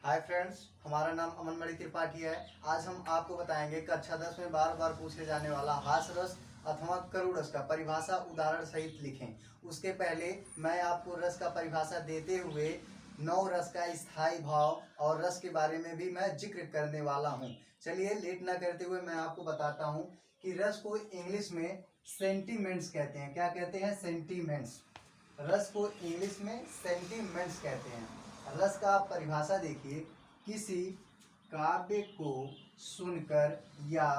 Hi friends, हमारा नाम अमन मणि त्रिपाठी है। आज हम आपको बताएंगे कक्षा 10 में बार बार पूछे जाने वाला हास रस अथवा करुण रस का परिभाषा उदाहरण सहित लिखें। उसके पहले मैं आपको रस का परिभाषा देते हुए 9 रस का स्थायी भाव और रस के बारे में भी मैं जिक्र करने वाला हूँ। चलिए लेट ना करते हुए मैं आपको बताता हूँ कि रस को इंग्लिश में सेंटीमेंट्स कहते हैं। क्या कहते हैं? सेंटीमेंट्स। रस को इंग्लिश में सेंटीमेंट्स कहते हैं। रस का आप परिभाषा देखिए, किसी काव्य को सुनकर या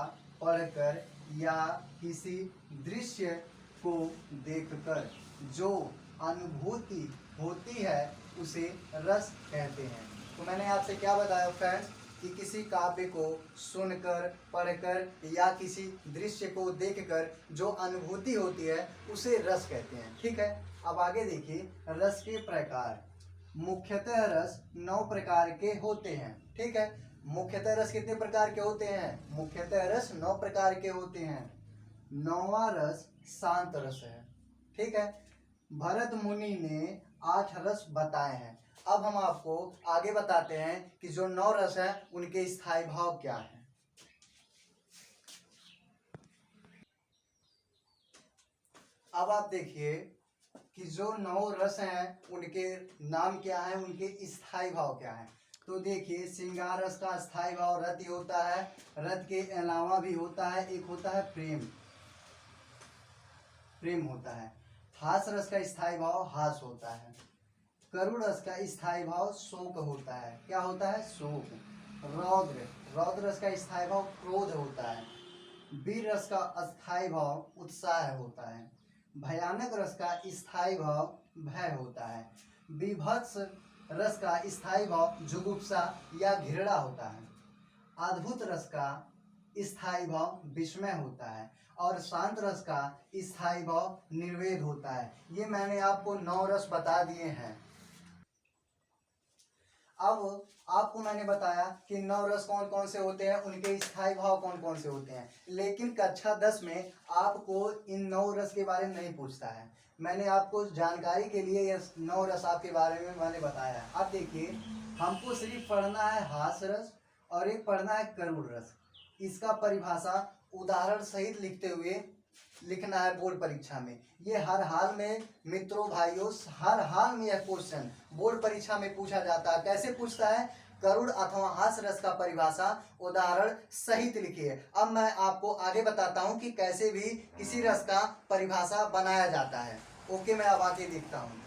पढ़कर या किसी दृश्य को देखकर जो अनुभूति होती है उसे रस कहते हैं। तो मैंने आपसे क्या बताया फ्रेंड्स कि किसी काव्य को सुनकर पढ़कर या किसी दृश्य को देखकर जो अनुभूति होती है उसे रस कहते हैं। ठीक है, अब आगे देखिए रस के प्रकार। मुख्यतः रस 9 प्रकार के होते हैं। ठीक है, मुख्यतः रस कितने प्रकार के होते हैं? मुख्यतः रस 9 प्रकार के होते हैं। 9वां रस शांत रस है। ठीक है, भरत मुनि ने 8 रस बताए हैं। अब हम आपको आगे बताते हैं कि जो 9 रस हैं उनके स्थायी भाव क्या है। अब आप देखिए कि जो 9 रस हैं उनके नाम क्या है, उनके स्थायी भाव क्या है। तो देखिए, श्रृंगार रस का स्थायी भाव रति होता है। रत के अलावा भी होता है, एक होता है प्रेम, प्रेम होता है। हास रस का स्थायी भाव हास होता है। करुण रस का स्थायी भाव शोक होता है। क्या होता है? शोक। रौद्र, रौद्र रस का स्थायी भाव क्रोध होता है। वीर रस का अस्थायी भाव उत्साह होता है। भयानक रस का स्थायी भाव भय होता है। विभत्स रस का स्थायी भाव जुगुप्सा या घृणा होता है। अद्भुत रस का स्थायी भाव विस्मय होता है और शांत रस का स्थायी भाव निर्वेद होता है। ये मैंने आपको 9 रस बता दिए हैं। अब आपको मैंने बताया कि 9 रस कौन कौन से होते हैं, उनके स्थायी भाव कौन कौन से होते हैं, लेकिन कक्षा 10 में आपको इन 9 रस के बारे में नहीं पूछता है। मैंने आपको जानकारी के लिए ये 9 रस आपके बारे में मैंने बताया है। अब देखिए, हमको सिर्फ पढ़ना है हास रस और एक पढ़ना है करुण रस। इसका परिभाषा उदाहरण सहित लिखते हुए लिखना है बोर्ड परीक्षा में। ये हर हाल में मित्रों भाइयों, हर हाल में यह क्वेश्चन बोर्ड परीक्षा में पूछा जाता है। कैसे पूछता है? करुण अथवा हास रस का परिभाषा उदाहरण सहित लिखिए। अब मैं आपको आगे बताता हूं कि कैसे भी किसी रस का परिभाषा बनाया जाता है। ओके, मैं अब आगे देखता हूं।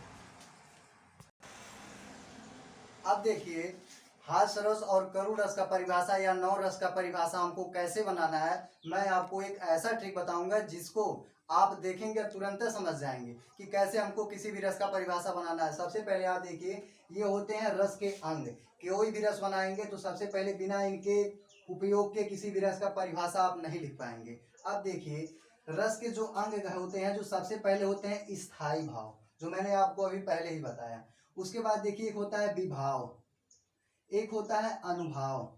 अब देखिए, हास रस और करुण रस का परिभाषा या 9 रस का परिभाषा हमको कैसे बनाना है। मैं आपको एक ऐसा ट्रिक बताऊंगा जिसको आप देखेंगे तुरंत समझ जाएंगे कि कैसे हमको किसी भी रस का परिभाषा बनाना है। सबसे पहले आप देखिए, ये होते हैं रस के अंग। कोई भी रस बनाएंगे तो सबसे पहले बिना इनके उपयोग के किसी भी रस का परिभाषा आप नहीं लिख पाएंगे। अब देखिए, रस के जो अंग होते हैं, जो सबसे पहले होते हैं स्थायी भाव, जो मैंने आपको अभी पहले ही बताया। उसके बाद देखिए, एक होता है विभाव, एक होता है अनुभाव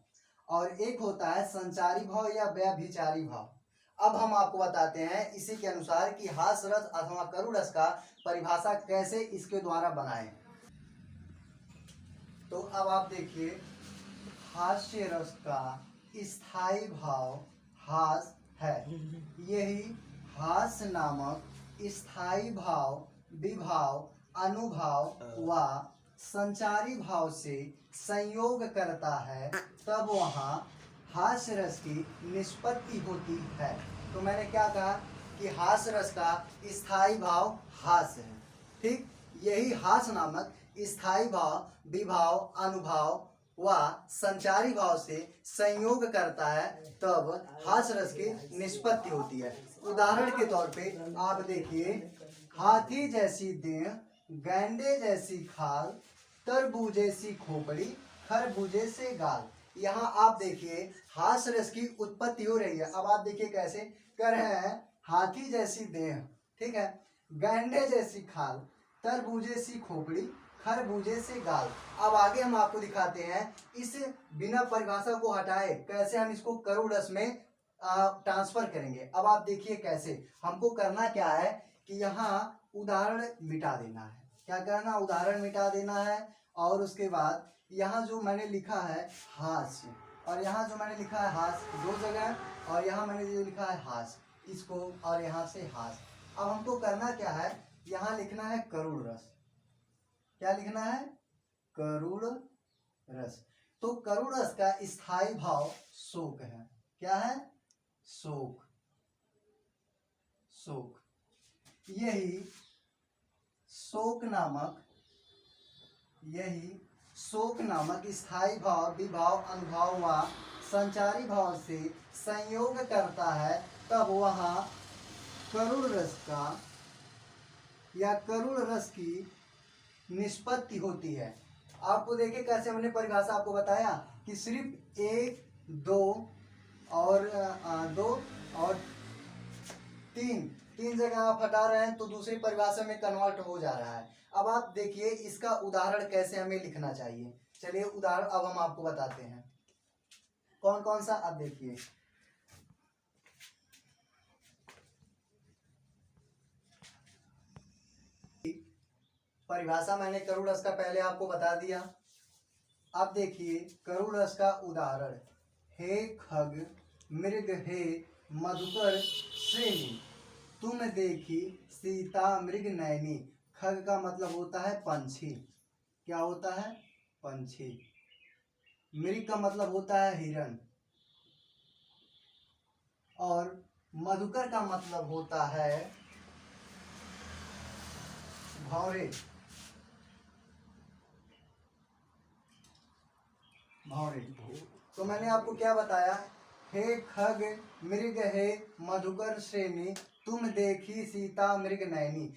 और एक होता है संचारी भाव या व्यभिचारी भाव। अब हम आपको बताते हैं इसी के अनुसार कि हास रस अथवा करुण रस का परिभाषा कैसे इसके द्वारा बनाएं। तो अब आप देखिए, हास्य रस का स्थायी भाव हास है। यही हास नामक स्थायी भाव विभाव, अनुभाव व संचारी भाव से संयोग करता है, तब वहाँ हास्य रस की निष्पत्ति होती है। तो मैंने क्या कहा कि हास्य रस का स्थायी भाव हास्य है। ठीक, यही हास नामक स्थायी भाव विभाव, अनुभाव व संचारी भाव से संयोग करता है, तब हास रस की निष्पत्ति होती है। उदाहरण के तौर पे आप देखिए, हाथी जैसी देह, गैंडे जैसी खाल, तरबूजे सी खोपड़ी, खरबूजे से गाल। यहाँ आप देखिए हास रस की उत्पत्ति हो रही है। अब आप देखिए कैसे कर रहे हैं। हाथी जैसी देह, ठीक है, गैंडे जैसी खाल, तरबूजे सी खोपड़ी, खरबूजे से गाल। अब आगे हम आपको दिखाते हैं इस बिना परिभाषा को हटाए कैसे हम इसको करुण रस में ट्रांसफर करेंगे। अब आप देखिए कैसे हमको करना क्या है कि यहाँ उदाहरण मिटा देना है। क्या करना? उदाहरण मिटा देना है और उसके बाद यहाँ जो मैंने लिखा है हास्य, और यहाँ जो मैंने लिखा है हास्य, दो जगह, और यहाँ मैंने जो लिखा है हास्य, इसको और यहाँ से हास्य। अब हमको करना क्या है, यहाँ लिखना है करुण रस। क्या लिखना है, करुण रस। तो करुण रस का स्थायी भाव शोक है। क्या है, शोक, शोक। यही शोक नामक स्थायी भाव विभाव अनुभाव व संचारी भाव से संयोग करता है, तब वहाँ करुण रस का या करुण रस की निष्पत्ति होती है। आपको देखिए कैसे हमने परिभाषा आपको बताया कि सिर्फ एक, दो और तीन जगह आप हटा रहे हैं तो दूसरी परिभाषा में कन्वर्ट हो जा रहा है। अब आप देखिए इसका उदाहरण कैसे हमें लिखना चाहिए। चलिए उदाहरण अब हम आपको बताते हैं कौन कौन सा। अब देखिए परिभाषा मैंने करुण रस का पहले आपको बता दिया। अब देखिए करुण रस का उदाहरण, हे खग मृग हे मधुकर श्रेणी, तुम देखी सीता मृग नैनी। खग का मतलब होता है पंछी। क्या होता है, पंछी। मृग का मतलब होता है हिरण, और मधुकर का मतलब होता है भौरे। तो मैंने आपको क्या बताया, हे खग मृग हे मधुकर श्रेणी, तुम देखी सीता मृग नैनी।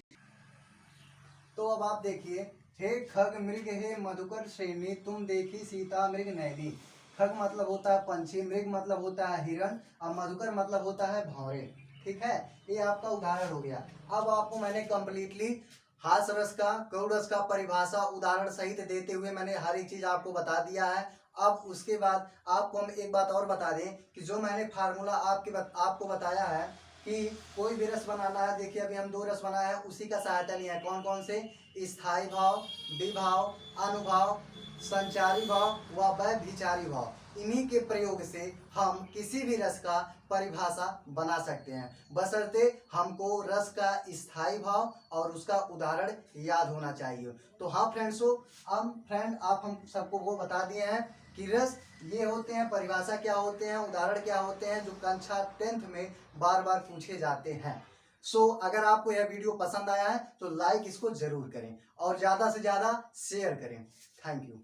तो अब आप देखिए, हे खग मृग हे मधुकर श्रेणी, तुम देखी सीता मृग नैनी। खग मतलब होता है पंछी, मृग मतलब होता है हिरण, और मधुकर मतलब होता है भौरे। ठीक है, ये आपका उदाहरण हो गया। अब आपको मैंने कंप्लीटली हास रस का, करुण रस का परिभाषा उदाहरण सहित देते हुए मैंने हर एक चीज आपको बता दिया है। अब उसके बाद आपको हम एक बात और बता दें कि जो मैंने फार्मूला आपको बताया है कि कोई भी रस बनाना है। देखिए अभी हम दो रस बनाए हैं, उसी का सहायता लिया है। कौन कौन से, स्थायी भाव, विभाव, अनुभाव, संचारी भाव व व्यभिचारी भाव। इन्हीं के प्रयोग से हम किसी भी रस का परिभाषा बना सकते हैं, बशर्ते हमको रस का स्थायी भाव और उसका उदाहरण याद होना चाहिए। तो हाँ फ्रेंड्सों, आप हम सबको वो बता दिए हैं कि रस ये होते हैं, परिभाषा क्या होते हैं, उदाहरण क्या होते हैं, जो कक्षा 10th में बार बार पूछे जाते हैं। अगर आपको यह वीडियो पसंद आया है तो लाइक इसको जरूर करें और ज़्यादा से ज़्यादा शेयर करें। Thank you.